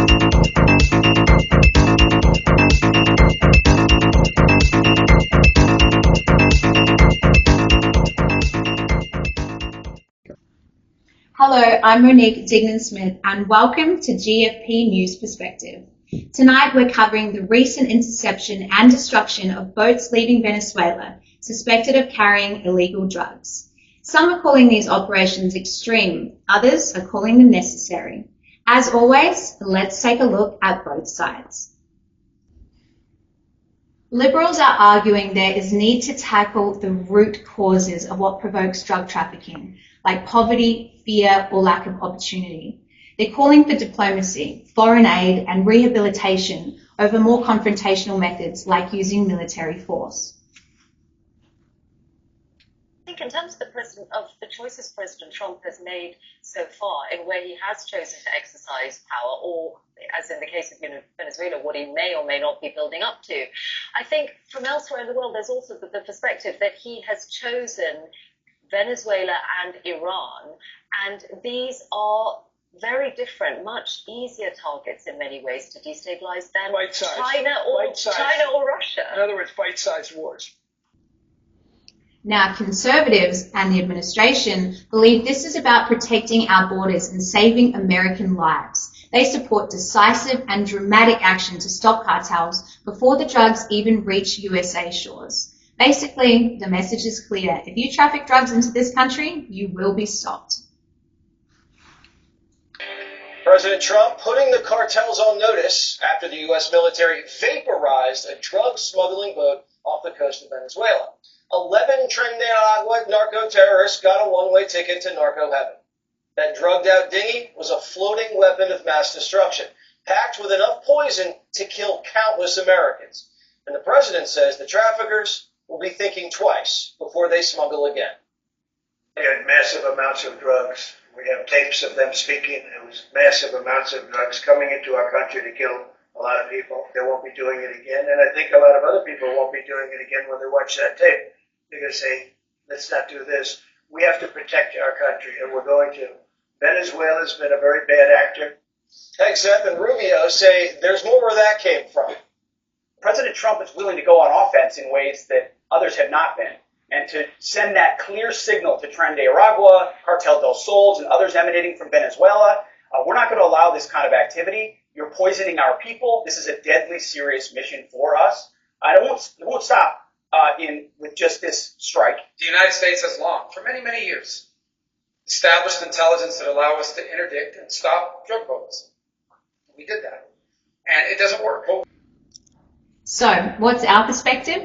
Hello, I'm Monique Dignan-Smith and welcome to GFP News Perspective. Tonight we're covering the recent interception and destruction of boats leaving Venezuela suspected of carrying illegal drugs. Some are calling these operations extreme, others are calling them necessary. As always, let's take a look at both sides. Liberals are arguing there is need to tackle the root causes of what provokes drug trafficking, like poverty, fear, or lack of opportunity. They're calling for diplomacy, foreign aid, and rehabilitation over more confrontational methods like using military force. I think in terms of the choices President Trump has made so far, in where he has chosen to exercise power, or as in the case of Venezuela, what he may or may not be building up to, I think from elsewhere in the world, there's also the perspective that he has chosen Venezuela and Iran, and these are very different, much easier targets in many ways to destabilize than China or Russia. In other words, bite-sized wars. Now, conservatives and the administration believe this is about protecting our borders and saving American lives. They support decisive and dramatic action to stop cartels before the drugs even reach USA shores. Basically, the message is clear. If you traffic drugs into this country, you will be stopped. President Trump putting the cartels on notice after the U.S. military vaporized a drug smuggling boat off the coast of Venezuela. 11 Trinidad narco terrorists got a one-way ticket to narco heaven. That drugged-out dinghy was a floating weapon of mass destruction, packed with enough poison to kill countless Americans. And the president says the traffickers will be thinking twice before they smuggle again. They had massive amounts of drugs. We have tapes of them speaking. It was massive amounts of drugs coming into our country to kill a lot of people. They won't be doing it again. And I think a lot of other people won't be doing it again when they watch that tape. They're going to say, let's not do this. We have to protect our country, and we're going to. Venezuela's been a very bad actor. Hegseth and Rubio say there's more where that came from. President Trump is willing to go on offense in ways that others have not been, and to send that clear signal to Tren de Aragua, Cartel del Sol, and others emanating from Venezuela. We're not going to allow this kind of activity. You're poisoning our people. This is a deadly serious mission for us. And it won't stop with just this strike. The United States has long, for many, many years, established intelligence that allow us to interdict and stop drug boats. We did that. And it doesn't work. So, what's our perspective?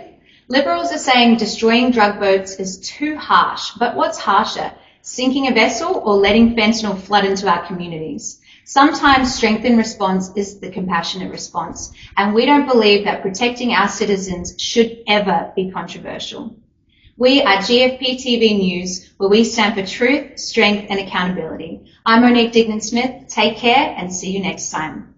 Liberals are saying destroying drug boats is too harsh, but what's harsher, sinking a vessel or letting fentanyl flood into our communities? Sometimes strength in response is the compassionate response, and we don't believe that protecting our citizens should ever be controversial. We are GFPTV News, where we stand for truth, strength, and accountability. I'm Monique Dignan-Smith. Take care and see you next time.